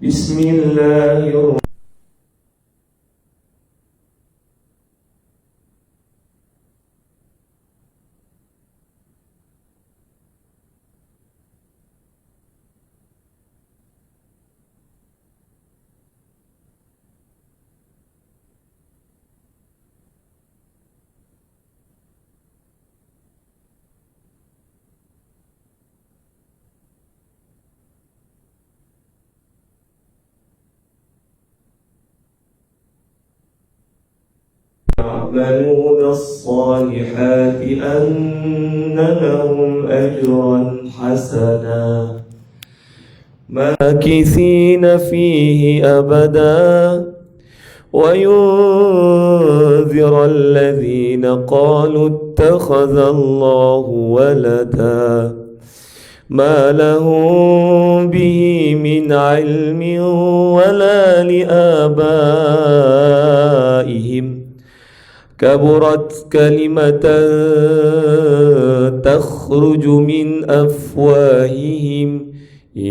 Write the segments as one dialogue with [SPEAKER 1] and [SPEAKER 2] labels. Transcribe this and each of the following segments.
[SPEAKER 1] بسم الله الرحمن يعملون الصالحات أن لهم أجرا حسنا ماكثين فيه أبدا وينذر الذين قالوا اتخذ الله ولدا ما لهم به من علم ولا لآبائهم كبرت كلمة تخرج من أفواههم إن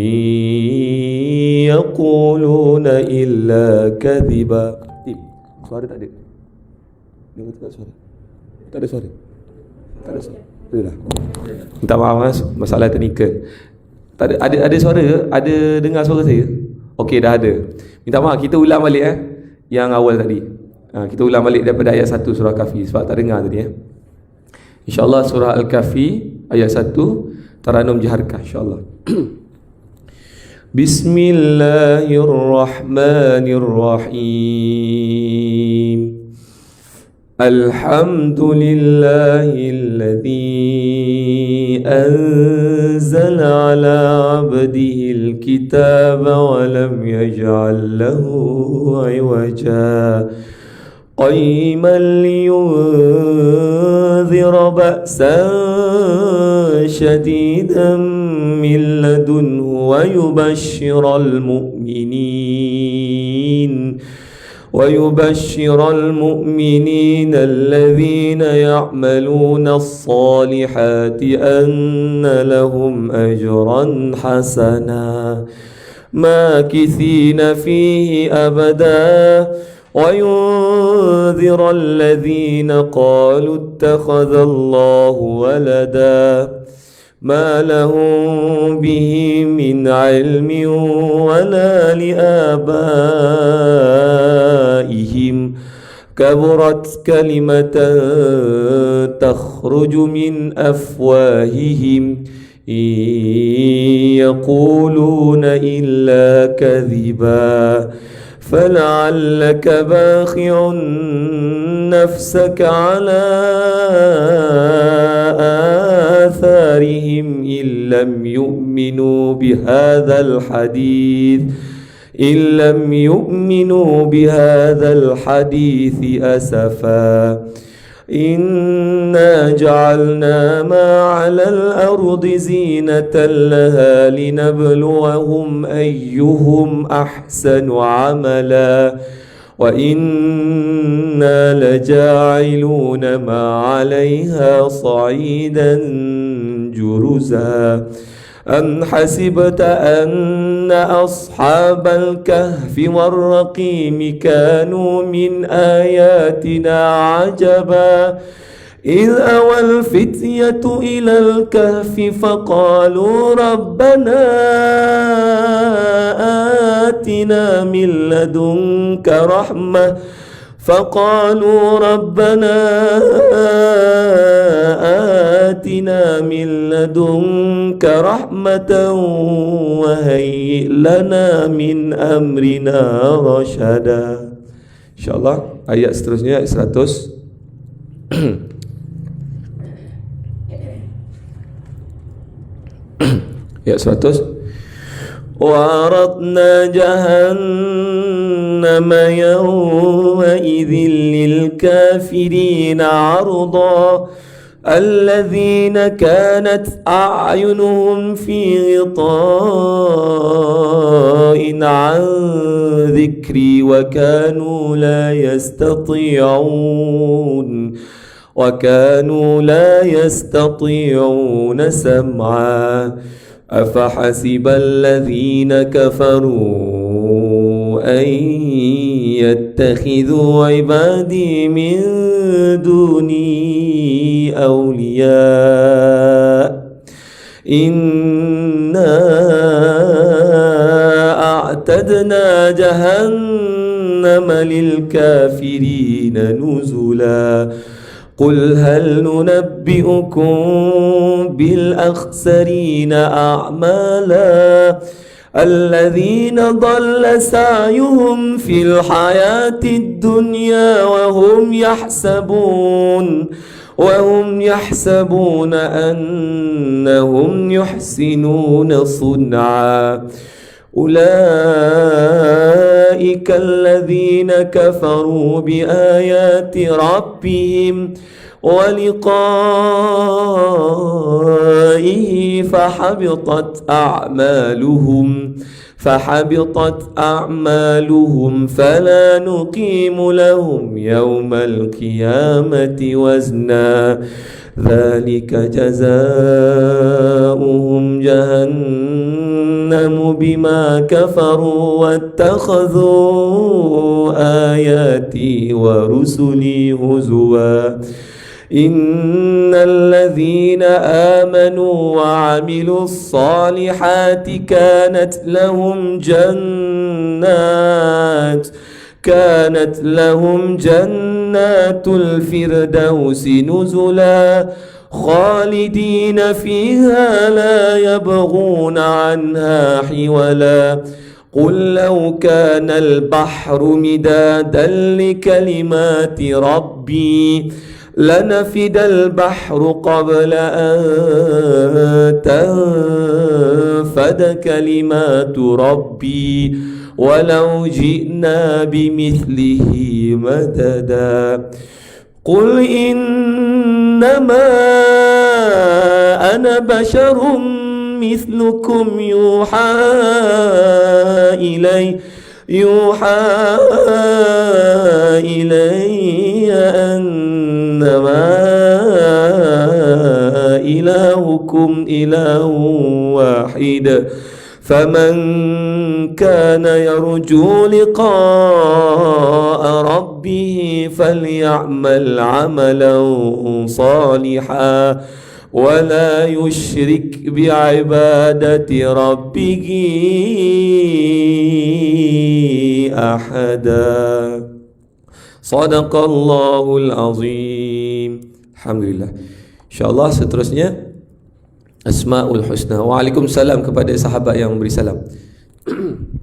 [SPEAKER 1] يقولون إلا كذبا. Suara tak ada? Dengar tak suara? Tak ada suara? Tak ada suara? Dah. Minta maaf mas, masalah teknikal. Tak ada, ada suara ke? Ada dengar suara saya? Okey, dah ada. Minta maaf, kita ulang balik yang awal tadi. Kita ulang balik daripada ayat 1 surah Kahfi sebab tak dengar tadi InsyaAllah surah Al-Kahfi ayat 1 Taranum jaharkah insyaAllah. Bismillahirrahmanirrahim. Alhamdulillahilladzi anzala ala abdihil kitaba wa lam yaj'al lahu 'iwaja قيما لينذر بأسا شديدا من لدنه ويبشر المؤمنين الذين يعملون الصالحات أن لهم أجرا حسنا ماكثين فيه أبدا وينذر الذين قالوا اتخذ الله ولدا ما لهم به من علم ولا لآبائهم كبرت كلمة تخرج من أفواههم إن يقولون إلا كذبا فلعلك باخع نفسك على آثارهم إن لم يؤمنوا بهذا الحديث أسفا إنا جعلنا ما على الأرض زينة لها لنبلوهم أيهم أحسن عملا وإنا لجاعلون ما عليها صعيدا جرزا أم حسبت أن أصحاب الكهف والرقيم كانوا من آياتنا عجبا إذ أوى الفتية إلى الكهف فقالوا ربنا آتنا من لدنك رحمة وهيئ لنا من أمرنا رشدا. InsyaAllah ayat seterusnya ayat 100. Ayat 100. وعرضنا جهنم يومئذ للكافرين عرضا الذين كانت أعينهم في غطاء عن ذكري وكانوا لا يستطيعون سمعا أفحسب الذين كفروا أن يتخذوا عبادي من دوني أولياء إنا أعتدنا جهنم للكافرين نزلا قل هل ننبئكم بالأخسرين أعمالا الذين ضل سعيهم في الحياة الدنيا وهم يحسبون أنهم يحسنون صنعا أولئك الذين كفروا بآيات ربهم ولقائه فحبطت أعمالهم فلا نقيم لهم يوم القيامة وزنا ذلك جزاؤهم جهنم بما كفروا واتخذوا آياتي ورسلي هزوا إن الذين آمنوا وعملوا الصالحات كانت لهم جنات الفردوس نزلا خالدين فيها لا يبغون عنها حولا قل لو كان البحر مدادا لكلمات ربي لنفد البحر قبل أن تنفد كلمات ربي ولو جئنا بمثله مددا قل إنما أنا بشر مثلكم يوحى إلي أنما إلهكم إله واحد فمن كان يرجو لقاء ربه فليعمل عملا صالحا ولا يشرك بعبادة ربه أحدا صدق الله العظيم. Alhamdulillah. InsyaAllah seterusnya Asma'ul Husna. Waalaikumsalam kepada sahabat yang memberi salam.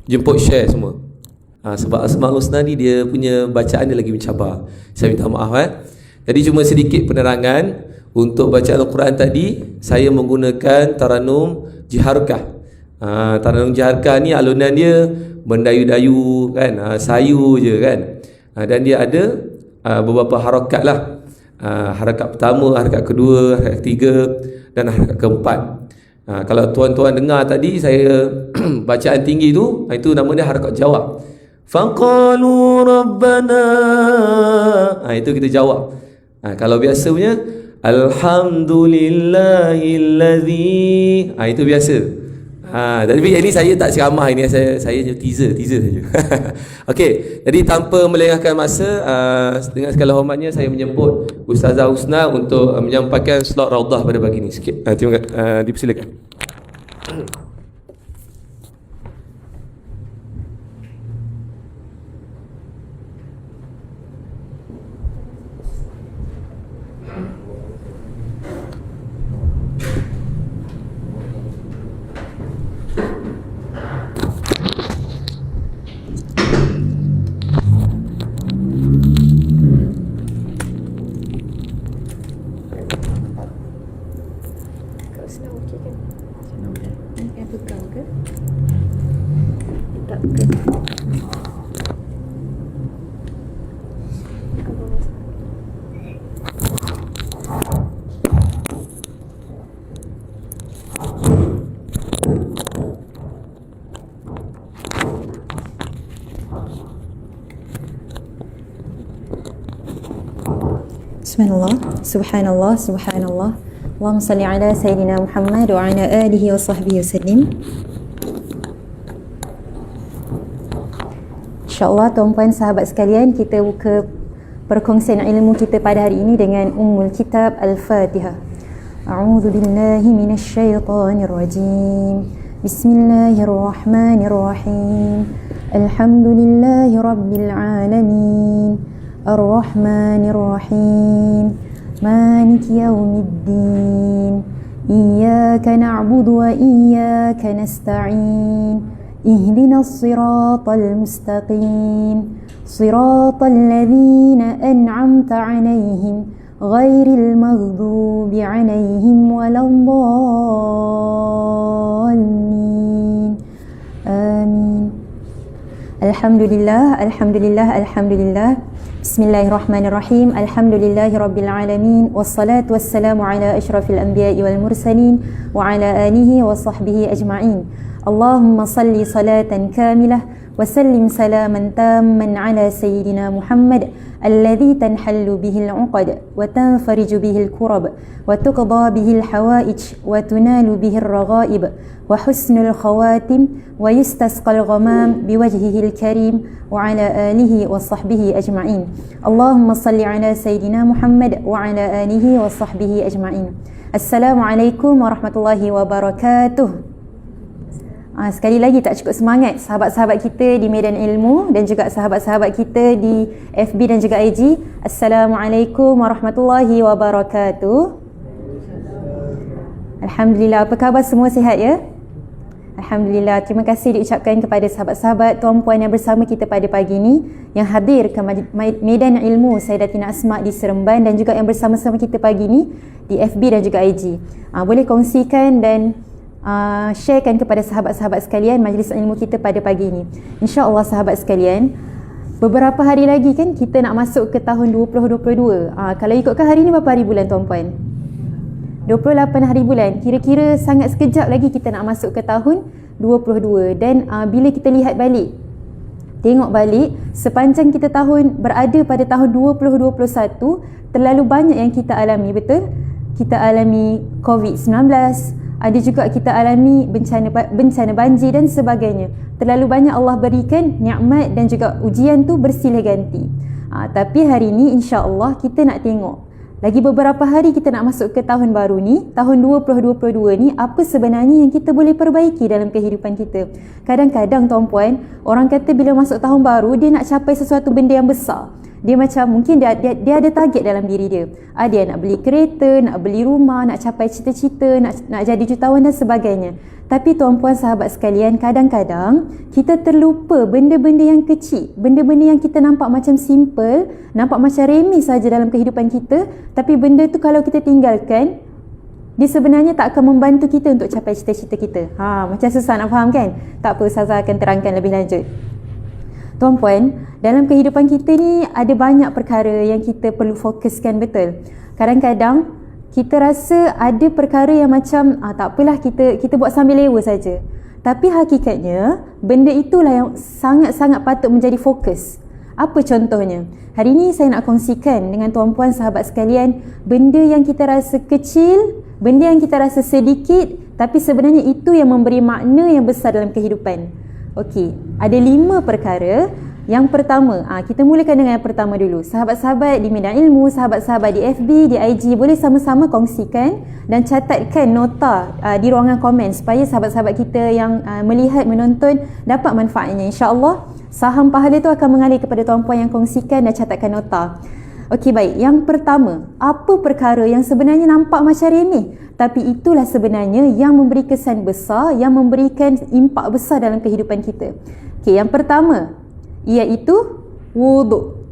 [SPEAKER 1] Jemput share semua. Sebab Asma'ul Husna ni dia punya bacaan dia lagi mencabar. Saya minta maaf Jadi cuma sedikit penerangan. Untuk bacaan Al-Quran tadi saya menggunakan Taranum Jiharkah. Taranum Jiharkah ni alunan dia mendayu-dayu kan, sayu je kan. Dan dia ada beberapa harakat lah. Harakat pertama, harakat kedua, harakat ketiga dan harakat keempat. Kalau tuan-tuan dengar tadi saya bacaan tinggi tu, itu nama dia harakat jawab. Faqalu rabbana. Itu kita jawab. Kalau biasa punya Alhamdulillahilladzi. Itu biasa. Tapi ini saya tak ceramah, ini saya teaser saja. Okey, jadi tanpa melengahkan masa, dengan segala hormatnya saya menjemput Ustazah Husna untuk menyampaikan slot Raudah pada pagi ini sikit. Terima kasih. Dipersilakan.
[SPEAKER 2] Bismillah, subhanallah, subhanallah. Allahumma salli ala Sayyidina Muhammad wa ala alihi wa sahbihi wasallim. InsyaAllah tuan-puan sahabat sekalian, kita buka perkongsian ilmu kita pada hari ini dengan Ummul Kitab Al-Fatihah. A'udzu billahi minasyaitonir rajim. Bismillahirrahmanirrahim. Alhamdulillahi rabbil alamin. Ar-Rahmanir Rahim. Maliki yaumiddin. Iyyaka na'budu wa iyyaka nasta'in. اهدنا الصراط المستقيم صراط الذين أنعمت عليهم غير المغضوب عليهم ولا الضالين آمين. Alhamdulillah, Alhamdulillah, Alhamdulillah. Bismillahirrahmanirrahim. Alhamdulillahi Rabbil Alamin. Wassalatu wassalamu ala ashrafil anbiya'i wal mursalin wa ala alihi wa sahbihi ajma'in. Allahumma salli salatan kamilah wa sallim salaman tamman ala sayyidina Muhammad alladhi tanhallu bihi al-uqad wa tanfariju bihi al-kurab wa tuqda bihi al-hawaij wa tunalu bihi al-raghaib wa husnul khawatim wa yustasqa al-ghamam biwajhihi al-karim wa ala alihi wa sahbihi ajma'in. Allahumma salli ala sayyidina Muhammad wa ala alihi wa sahbihi ajma'in. Assalamualaikum warahmatullahi wabarakatuh. Sekali lagi tak cukup semangat sahabat-sahabat kita di medan ilmu dan juga sahabat-sahabat kita di FB dan juga IG. Assalamualaikum warahmatullahi wabarakatuh. Alhamdulillah, apa khabar, semua sihat ya? Alhamdulillah, terima kasih diucapkan kepada sahabat-sahabat, tuan-puan yang bersama kita pada pagi ini, yang hadir ke medan ilmu Sayyidatina Asma di Seremban dan juga yang bersama-sama kita pagi ini di FB dan juga IG. Boleh kongsikan dan sharekan kepada sahabat-sahabat sekalian majlis ilmu kita pada pagi ini. InsyaAllah sahabat sekalian, beberapa hari lagi kan kita nak masuk ke tahun 2022. Kalau ikutkan hari ni berapa hari bulan tuan-puan? 28 hari bulan. Kira-kira sangat sekejap lagi kita nak masuk ke tahun 22. Dan bila kita lihat balik, tengok balik, sepanjang kita tahun berada pada tahun 2021, terlalu banyak yang kita alami, betul? Kita alami COVID-19, ada juga kita alami bencana banjir dan sebagainya. Terlalu banyak Allah berikan nikmat dan juga ujian tu bersilih ganti. Tapi hari ni insya-Allah kita nak tengok lagi beberapa hari kita nak masuk ke tahun baru ni, tahun 2022 ni, apa sebenarnya yang kita boleh perbaiki dalam kehidupan kita. Kadang-kadang tuan-puan, orang kata bila masuk tahun baru dia nak capai sesuatu benda yang besar. Dia macam mungkin dia ada target dalam diri dia. Dia nak beli kereta, nak beli rumah, nak capai cita-cita, nak jadi jutawan dan sebagainya. Tapi tuan-puan sahabat sekalian, kadang-kadang kita terlupa benda-benda yang kecil, benda-benda yang kita nampak macam simple, nampak macam remeh saja dalam kehidupan kita, tapi benda tu kalau kita tinggalkan, dia sebenarnya tak akan membantu kita untuk capai cita-cita kita. Macam susah nak faham kan? Tak apa, Ustazah akan terangkan lebih lanjut. Tuan-puan, dalam kehidupan kita ni ada banyak perkara yang kita perlu fokuskan, betul? Kadang-kadang kita rasa ada perkara yang macam tak apalah, kita buat sambil lewa saja. Tapi hakikatnya benda itulah yang sangat-sangat patut menjadi fokus. Apa contohnya? Hari ini saya nak kongsikan dengan tuan-puan sahabat sekalian benda yang kita rasa kecil, benda yang kita rasa sedikit, tapi sebenarnya itu yang memberi makna yang besar dalam kehidupan. Okey, ada 5 perkara. Yang pertama, kita mulakan dengan yang pertama dulu. Sahabat-sahabat di medan ilmu, sahabat-sahabat di FB, di IG, boleh sama-sama kongsikan dan catatkan nota di ruangan komen supaya sahabat-sahabat kita yang melihat, menonton dapat manfaatnya. InsyaAllah saham pahala itu akan mengalir kepada tuan-puan yang kongsikan dan catatkan nota. Okey, baik. Yang pertama, apa perkara yang sebenarnya nampak macam remeh, tapi itulah sebenarnya yang memberi kesan besar, yang memberikan impak besar dalam kehidupan kita. Okey, yang pertama iaitu wuduk.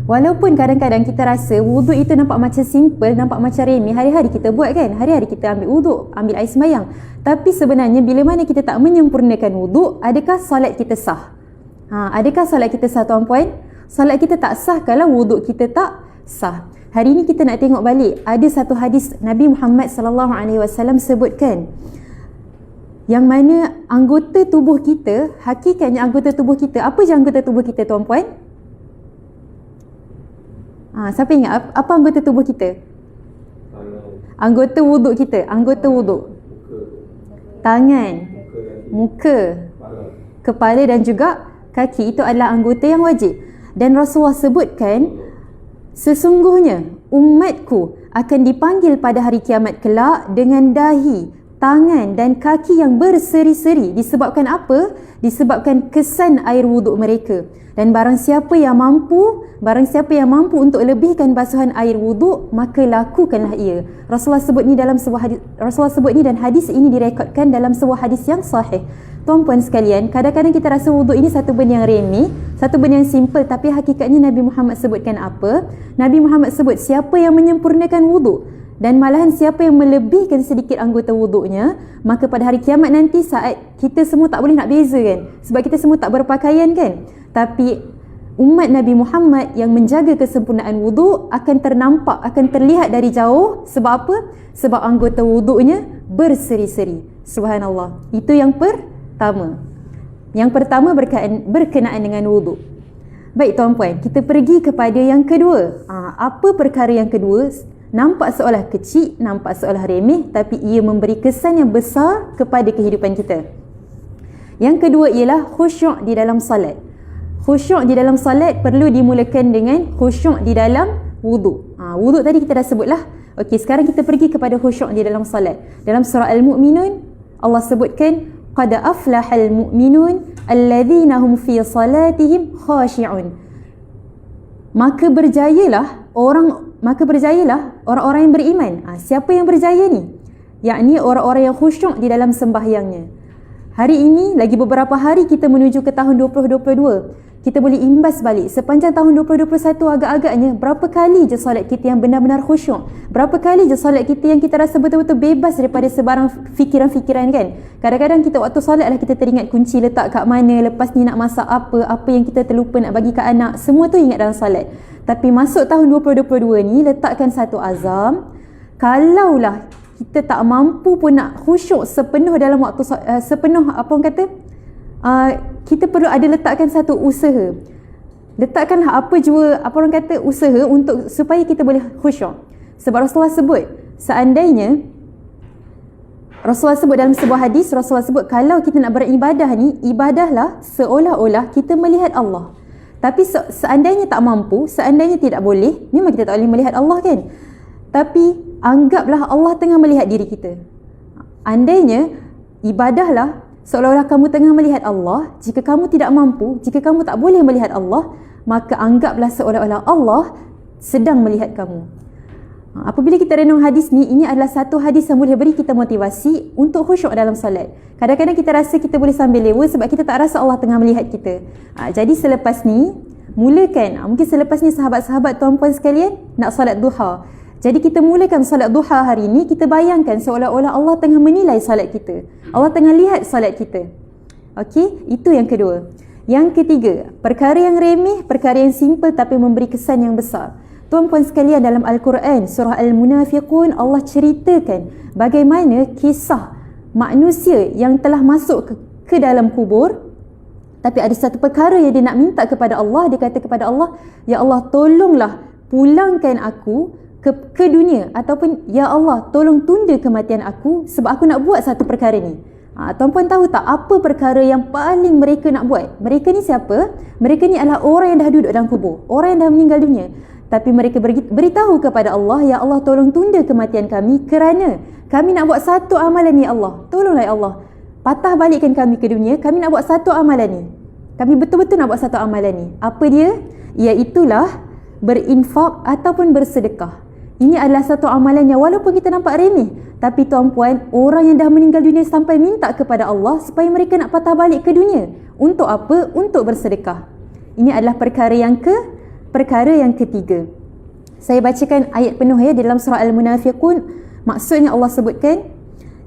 [SPEAKER 2] Walaupun kadang-kadang kita rasa wuduk itu nampak macam simple, nampak macam remeh, hari-hari kita buat kan, hari-hari kita ambil wuduk, ambil air sembahyang. Tapi sebenarnya bila mana kita tak menyempurnakan wuduk, adakah solat kita sah? Adakah solat kita sah tuan-puan? Solat kita tak sah kalau wuduk kita tak sah. Hari ini kita nak tengok balik, ada satu hadis Nabi Muhammad SAW sebutkan, yang mana anggota tubuh kita, hakikatnya anggota tubuh kita, apa je anggota tubuh kita tuan-puan? Siapa ingat apa anggota tubuh kita? Anggota wuduk kita, anggota wuduk. Tangan, muka, kepala dan juga kaki itu adalah anggota yang wajib. Dan Rasulullah sebutkan, sesungguhnya umatku akan dipanggil pada hari kiamat kelak dengan dahi, tangan dan kaki yang berseri-seri. Disebabkan apa? Disebabkan kesan air wuduk mereka. Dan barang siapa yang mampu untuk lebihkan basuhan air wuduk, maka lakukanlah ia. Rasulullah sebut ni dalam sebuah hadis, Rasulullah sebut ni, dan hadis ini direkodkan dalam sebuah hadis yang sahih. Tuan-puan sekalian, kadang-kadang kita rasa wuduk ini satu benda yang remeh, satu benda yang simple, tapi hakikatnya Nabi Muhammad sebutkan apa? Nabi Muhammad sebut siapa yang menyempurnakan wuduk dan malahan siapa yang melebihkan sedikit anggota wuduknya, maka pada hari kiamat nanti saat kita semua tak boleh nak beza kan, sebab kita semua tak berpakaian kan, tapi umat Nabi Muhammad yang menjaga kesempurnaan wuduk akan ternampak, akan terlihat dari jauh. Sebab apa? Sebab anggota wuduknya berseri-seri. Subhanallah. Itu yang pertama. Yang pertama berkenaan dengan wuduk. Baik tuan-puan, kita pergi kepada yang kedua. Apa perkara yang kedua? Nampak seolah kecil, nampak seolah remeh, tapi ia memberi kesan yang besar kepada kehidupan kita. Yang kedua ialah khusyuk di dalam salat. Khusyuk di dalam salat perlu dimulakan dengan khusyuk di dalam wuduk. Wuduk tadi kita dah sebutlah. Okey, sekarang kita pergi kepada khusyuk di dalam salat. Dalam surah Al-Mu'minun, Allah sebutkan, qad aflahal mu'minun alladhina hum fi salatihim khashi'un. Maka berjayalah orang-orang yang beriman. Siapa yang berjaya ni? Yakni orang-orang yang khusyuk di dalam sembahyangnya. Hari ini lagi beberapa hari kita menuju ke tahun 2022. Kita boleh imbas balik sepanjang tahun 2021 agak-agaknya berapa kali je solat kita yang benar-benar khusyuk. Berapa kali je solat kita yang kita rasa betul-betul bebas daripada sebarang fikiran-fikiran kan. Kadang-kadang kita waktu solat lah kita teringat kunci letak kat mana, lepas ni nak masak apa yang kita terlupa nak bagi kat anak, semua tu ingat dalam solat. Tapi masuk tahun 2022 ni, letakkan satu azam, kalaulah kita tak mampu pun nak khusyuk sepenuh dalam waktu kita perlu ada letakkan satu usaha. Letakkanlah usaha untuk supaya kita boleh khusyuk. Sebab Rasulullah sebut, Rasulullah sebut dalam sebuah hadis, Rasulullah sebut kalau kita nak beribadah ni, ibadahlah seolah-olah kita melihat Allah. Tapi seandainya tak mampu, seandainya tidak boleh, memang kita tak boleh melihat Allah kan. Tapi anggaplah Allah tengah melihat diri kita. Andainya ibadahlah seolah-olah kamu tengah melihat Allah. Jika kamu tidak mampu, jika kamu tak boleh melihat Allah, maka anggaplah seolah-olah Allah sedang melihat kamu. Apabila kita renung hadis ni, ini adalah satu hadis yang boleh beri kita motivasi untuk khusyuk dalam solat. Kadang-kadang kita rasa kita boleh sambil lewa sebab kita tak rasa Allah tengah melihat kita. Jadi selepas ni, mungkin selepas ni sahabat-sahabat tuan-puan sekalian nak solat duha. Jadi kita mulakan solat duha hari ini, kita bayangkan seolah-olah Allah tengah menilai solat kita. Allah tengah lihat solat kita. Okey, itu yang kedua. Yang ketiga, perkara yang remeh, perkara yang simple tapi memberi kesan yang besar. Tuan-puan sekalian, dalam Al-Quran, surah Al-Munafiqun, Allah ceritakan bagaimana kisah manusia yang telah masuk ke dalam kubur, tapi ada satu perkara yang dia nak minta kepada Allah. Dia kata kepada Allah, ya Allah, tolonglah pulangkan aku ke dunia, ataupun ya Allah, tolong tunda kematian aku sebab aku nak buat satu perkara ni. Tuan-puan tahu tak apa perkara yang paling mereka nak buat? Mereka ni siapa? Mereka ni adalah orang yang dah duduk dalam kubur, orang yang dah meninggal dunia. Tapi mereka beritahu kepada Allah, ya Allah, tolong tunda kematian kami kerana kami nak buat satu amalan, ya Allah. Tolonglah ya Allah, patah balikkan kami ke dunia, kami nak buat satu amalan ni. Kami betul-betul nak buat satu amalan ni. Apa dia? Iaitulah berinfak ataupun bersedekah. Ini adalah satu amalan yang walaupun kita nampak remeh, tapi tuan-puan, orang yang dah meninggal dunia sampai minta kepada Allah supaya mereka nak patah balik ke dunia. Untuk apa? Untuk bersedekah. Ini adalah perkara yang ketiga. Saya bacakan ayat penuh ya dalam surah Al-Munafiqun. Maksudnya Allah sebutkan,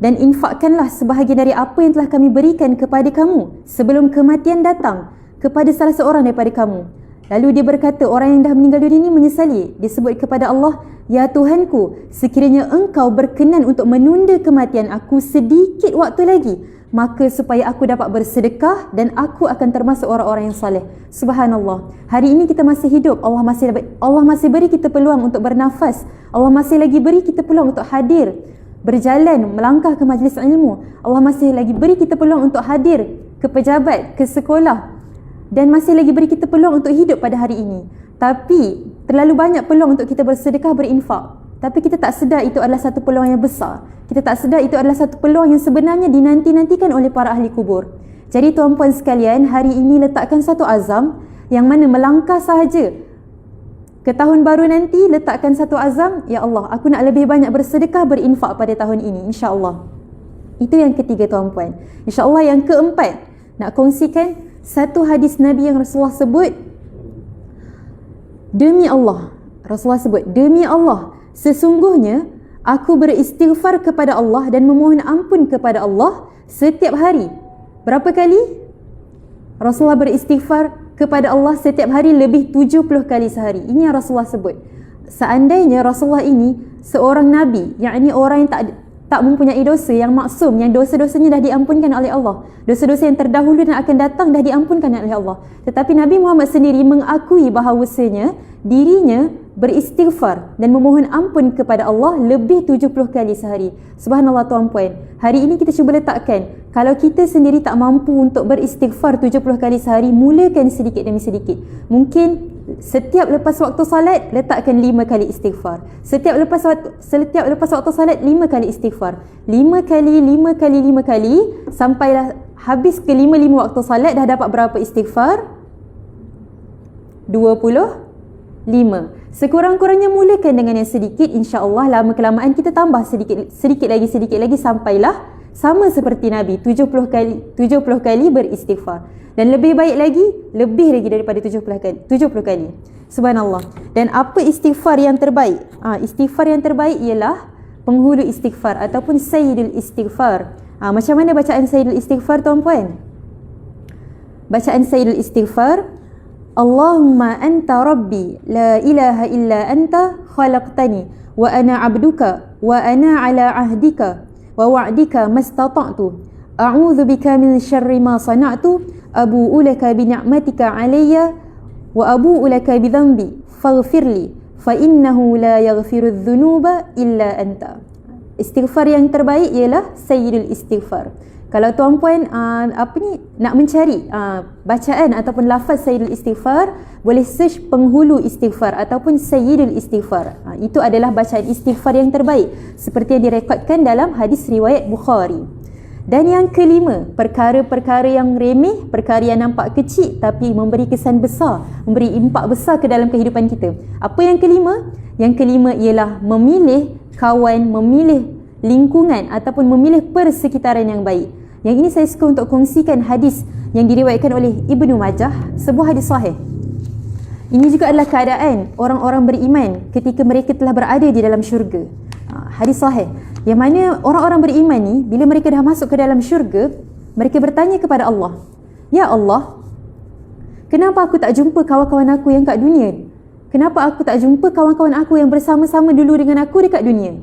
[SPEAKER 2] dan infakkanlah sebahagian dari apa yang telah kami berikan kepada kamu sebelum kematian datang kepada salah seorang daripada kamu. Lalu dia berkata, orang yang dah meninggal dunia ini menyesali. Dia sebut kepada Allah, ya Tuhanku, sekiranya engkau berkenan untuk menunda kematian aku sedikit waktu lagi, maka supaya aku dapat bersedekah dan aku akan termasuk orang-orang yang saleh. Subhanallah. Hari ini kita masih hidup, Allah masih beri kita peluang untuk bernafas. Allah masih lagi beri kita peluang untuk hadir, berjalan, melangkah ke majlis ilmu. Allah masih lagi beri kita peluang untuk hadir ke pejabat, ke sekolah. dan masih lagi beri kita peluang untuk hidup pada hari ini. Tapi terlalu banyak peluang untuk kita bersedekah, berinfak. Tapi kita tak sedar itu adalah satu peluang yang besar. Kita tak sedar itu adalah satu peluang yang sebenarnya dinanti-nantikan oleh para ahli kubur. Jadi tuan-puan sekalian, hari ini letakkan satu azam yang mana melangkah sahaja ke tahun baru nanti, letakkan satu azam, ya Allah, aku nak lebih banyak bersedekah, berinfak pada tahun ini, insya-Allah. Itu yang ketiga tuan-puan. Insya-Allah yang keempat, nak kongsikan satu hadis Nabi yang Rasulullah sebut, demi Allah, Rasulullah sebut, demi Allah, sesungguhnya aku beristighfar kepada Allah dan memohon ampun kepada Allah setiap hari. Berapa kali? Rasulullah beristighfar kepada Allah setiap hari lebih 70 kali sehari. Ini yang Rasulullah sebut. Seandainya Rasulullah ini seorang Nabi, yakni orang yang tak mempunyai dosa, yang maksum, yang dosa-dosanya dah diampunkan oleh Allah, dosa-dosa yang terdahulu dan akan datang dah diampunkan oleh Allah. Tetapi Nabi Muhammad sendiri mengakui bahawasanya dirinya beristighfar dan memohon ampun kepada Allah lebih 70 kali sehari. Subhanallah tuan-puan. Hari ini kita cuba letakkan, kalau kita sendiri tak mampu untuk beristighfar 70 kali sehari, mulakan sedikit demi sedikit. Mungkin setiap lepas waktu salat letakkan 5 kali istighfar. Setiap lepas waktu salat 5 kali istighfar. 5 kali sampailah habis ke 5 waktu salat, dah dapat berapa istighfar? 25. Sekurang-kurangnya mulakan dengan yang sedikit, insya-Allah lama kelamaan kita tambah sedikit lagi sampailah sama seperti Nabi 70 kali beristighfar. Dan lebih baik lagi, lebih lagi daripada 70 kali. Subhanallah. Dan apa istighfar yang terbaik? Istighfar yang terbaik ialah penghulu istighfar ataupun sayyidul istighfar. Macam mana bacaan sayyidul istighfar tuan-puan? Bacaan sayyidul istighfar, Allahumma anta rabbi la ilaha illa anta khalaqtani wa ana abduka wa ana ala ahdika wa wa'dika mastata'tu a'udzu bika min syarri ma sana'tu abu'u laka bi ni'matika alayya wa abu'u laka bi dhanbi faghfirli fa innahu la yaghfiru adh-dhunuba illa anta. Istighfar yang terbaik ialah sayyidul istighfar. Kalau tuan-puan nak mencari bacaan ataupun lafaz sayyidul istighfar, boleh search penghulu istighfar ataupun sayyidul istighfar. Itu adalah bacaan istighfar yang terbaik seperti yang direkodkan dalam hadis riwayat Bukhari. Dan yang kelima, perkara-perkara yang remeh, perkara yang nampak kecil tapi memberi kesan besar, memberi impak besar ke dalam kehidupan kita. Apa yang kelima? Yang kelima ialah memilih kawan, memilih lingkungan ataupun memilih persekitaran yang baik. Yang ini saya suka untuk kongsikan hadis yang diriwayatkan oleh Ibnu Majah, sebuah hadis sahih. Ini juga adalah keadaan orang-orang beriman ketika mereka telah berada di dalam syurga. Hadis sahih yang mana orang-orang beriman ni bila mereka dah masuk ke dalam syurga, mereka bertanya kepada Allah, "Ya Allah, kenapa aku tak jumpa kawan-kawan aku yang kat dunia? Kenapa aku tak jumpa kawan-kawan aku yang bersama-sama dulu dengan aku dekat dunia?"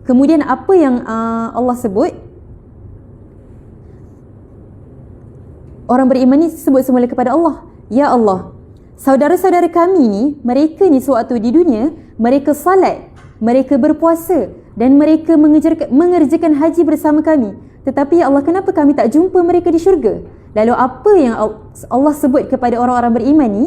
[SPEAKER 2] Kemudian apa yang Allah sebut? Orang beriman ni sebut semula kepada Allah, "Ya Allah, saudara-saudara kami ni, mereka ni sewaktu di dunia, mereka salat, mereka berpuasa dan mereka mengerjakan haji bersama kami. Tetapi ya Allah, kenapa kami tak jumpa mereka di syurga?" Lalu apa yang Allah sebut kepada orang-orang beriman ni?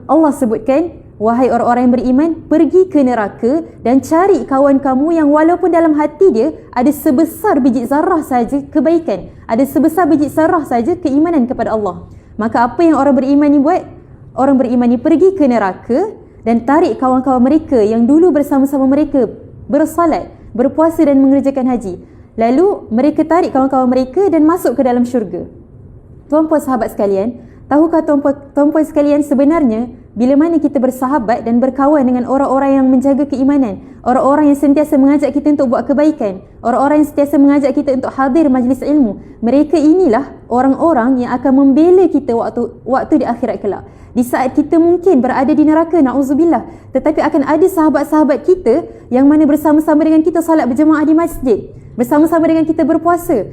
[SPEAKER 2] Allah sebutkan, "Wahai orang-orang yang beriman, pergi ke neraka dan cari kawan kamu yang walaupun dalam hati dia ada sebesar biji zarah saja kebaikan, ada sebesar biji zarah saja keimanan kepada Allah." Maka apa yang orang beriman ni buat? Orang beriman ni pergi ke neraka dan tarik kawan-kawan mereka yang dulu bersama-sama mereka bersalat, berpuasa dan mengerjakan haji. Lalu mereka tarik kawan-kawan mereka dan masuk ke dalam syurga. Tuan-puan sahabat sekalian, tahukah tuan-puan sekalian, sebenarnya bila mana kita bersahabat dan berkawan dengan orang-orang yang menjaga keimanan, orang-orang yang sentiasa mengajak kita untuk buat kebaikan, orang-orang yang sentiasa mengajak kita untuk hadir majlis ilmu, mereka inilah orang-orang yang akan membela kita waktu di akhirat kelak. Di saat kita mungkin berada di neraka, na'udzubillah, tetapi akan ada sahabat-sahabat kita yang mana bersama-sama dengan kita salat berjemaah di masjid, bersama-sama dengan kita berpuasa,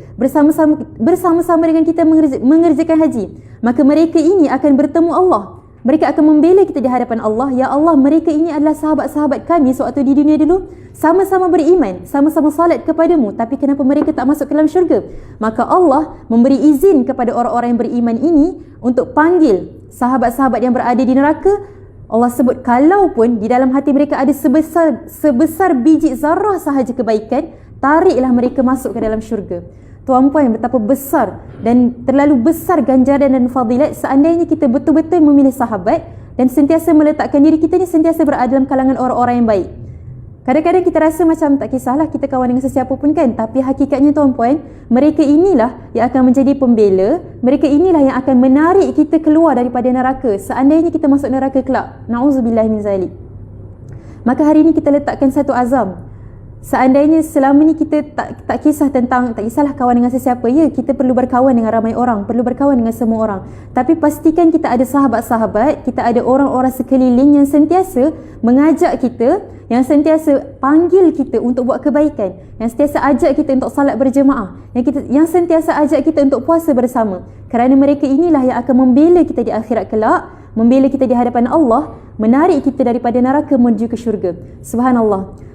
[SPEAKER 2] bersama-sama dengan kita mengerjakan haji. Maka mereka ini akan bertemu Allah. Mereka akan membela kita di hadapan Allah. Ya Allah, mereka ini adalah sahabat-sahabat kami sewaktu di dunia dulu. Sama-sama beriman, sama-sama salat kepadamu. Tapi kenapa mereka tak masuk ke dalam syurga? Maka Allah memberi izin kepada orang-orang yang beriman ini untuk panggil sahabat-sahabat yang berada di neraka. Allah sebut kalaupun di dalam hati mereka ada sebesar biji zarah sahaja kebaikan, tariklah mereka masuk ke dalam syurga. Tuan-puan, betapa besar dan terlalu besar ganjaran dan fadilat seandainya kita betul-betul memilih sahabat dan sentiasa meletakkan diri kita ni sentiasa berada dalam kalangan orang-orang yang baik. Kadang-kadang kita rasa macam tak kisahlah kita kawan dengan sesiapa pun kan, tapi hakikatnya tuan-puan, mereka inilah yang akan menjadi pembela, mereka inilah yang akan menarik kita keluar daripada neraka seandainya kita masuk neraka kelak. Na'udzubillah min zalik. Maka hari ini kita letakkan satu azam. Seandainya selama ni kita tak kisahlah kawan dengan sesiapa, ya, kita perlu berkawan dengan ramai orang, perlu berkawan dengan semua orang. Tapi pastikan kita ada sahabat-sahabat, kita ada orang-orang sekeliling yang sentiasa mengajak kita, yang sentiasa panggil kita untuk buat kebaikan, yang sentiasa ajak kita untuk salat berjemaah, yang sentiasa ajak kita untuk puasa bersama. Kerana mereka inilah yang akan membela kita di akhirat kelak, membela kita di hadapan Allah, menarik kita daripada neraka menuju ke syurga. Subhanallah.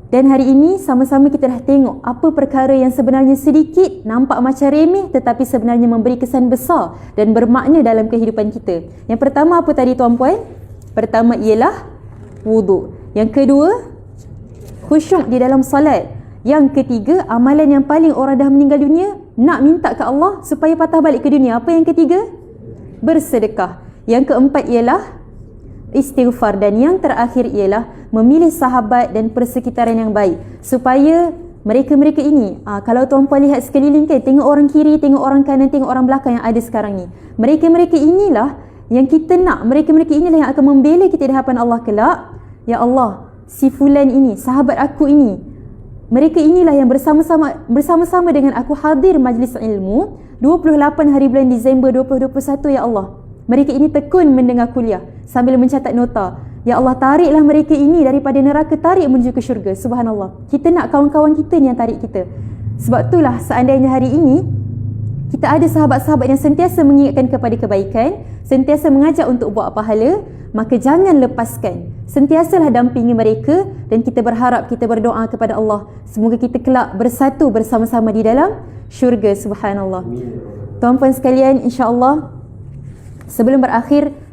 [SPEAKER 2] Dan hari ini sama-sama kita dah tengok apa perkara yang sebenarnya sedikit, nampak macam remeh tetapi sebenarnya memberi kesan besar dan bermakna dalam kehidupan kita. Yang pertama apa tadi tuan-puan? Pertama ialah wuduk. Yang kedua, khusyuk di dalam salat. Yang ketiga, amalan yang paling orang dah meninggal dunia nak minta ke Allah supaya patah balik ke dunia. Apa yang ketiga? Bersedekah. Yang keempat ialah istighfar, dan yang terakhir ialah memilih sahabat dan persekitaran yang baik supaya mereka-mereka ini, kalau tuan-puan lihat sekeliling kan, tengok orang kiri, tengok orang kanan, tengok orang belakang yang ada sekarang ni, mereka-mereka inilah yang kita nak, mereka-mereka inilah yang akan membela kita di hadapan Allah kelak. Ya Allah, si fulan ini, sahabat aku ini, mereka inilah yang bersama-sama dengan aku hadir majlis ilmu 28 hari bulan Disember 2021. Ya Allah, mereka ini tekun mendengar kuliah sambil mencatat nota. Ya Allah, tariklah mereka ini daripada neraka, tarik menuju ke syurga. Subhanallah. Kita nak kawan-kawan kita ni yang tarik kita. Sebab itulah seandainya hari ini kita ada sahabat-sahabat yang sentiasa mengingatkan kepada kebaikan, sentiasa mengajak untuk buat pahala, maka jangan lepaskan. Sentiasalah dampingi mereka dan kita berharap, kita berdoa kepada Allah, semoga kita kelak bersatu bersama-sama di dalam syurga. Subhanallah. Tuan-puan sekalian, insya-Allah sebelum berakhir,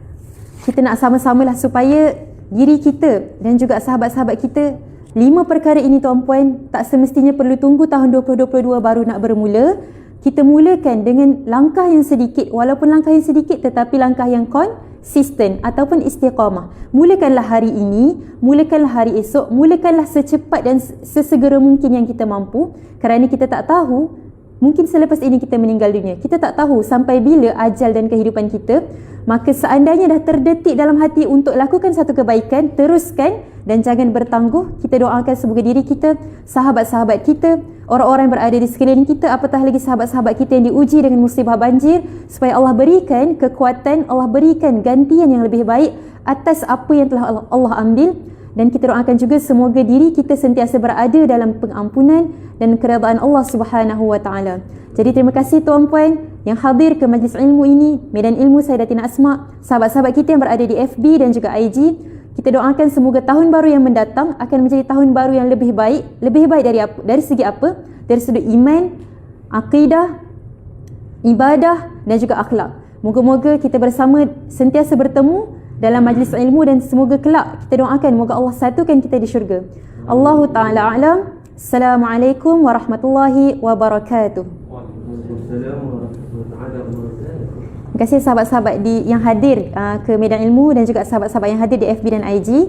[SPEAKER 2] kita nak sama-samalah supaya diri kita dan juga sahabat-sahabat kita, 5 perkara ini tuan-puan tak semestinya perlu tunggu tahun 2022 baru nak bermula. Kita mulakan dengan langkah yang sedikit, walaupun langkah yang sedikit tetapi langkah yang konsisten ataupun istiqamah. Mulakanlah hari ini, mulakanlah hari esok, mulakanlah secepat dan sesegera mungkin yang kita mampu, kerana kita tak tahu, mungkin selepas ini kita meninggal dunia. Kita tak tahu sampai bila ajal dan kehidupan kita. Maka seandainya dah terdetik dalam hati untuk lakukan satu kebaikan, teruskan dan jangan bertangguh. Kita doakan semoga diri kita, sahabat-sahabat kita, orang-orang yang berada di sekeliling kita, apatah lagi sahabat-sahabat kita yang diuji dengan musibah banjir, supaya Allah berikan kekuatan, Allah berikan gantian yang lebih baik atas apa yang telah Allah ambil. Dan kita doakan juga semoga diri kita sentiasa berada dalam pengampunan dan keredaan Allah Subhanahu wa taala. Jadi terima kasih tuan-puan yang hadir ke majlis ilmu ini, Medan Ilmu Sayyidatina Asma, sahabat-sahabat kita yang berada di FB dan juga IG. Kita doakan semoga tahun baru yang mendatang akan menjadi tahun baru yang lebih baik dari apa? Dari segi apa? Dari sudut iman, akidah, ibadah dan juga akhlak. Moga-moga kita bersama sentiasa bertemu dalam majlis ilmu dan semoga kelak kita doakan moga Allah satukan kita di syurga. Allahu taala a'lam. Assalamualaikum warahmatullahi wabarakatuh. Terima kasih sahabat-sahabat yang hadir ke Medan Ilmu dan juga sahabat-sahabat yang hadir di FB dan IG.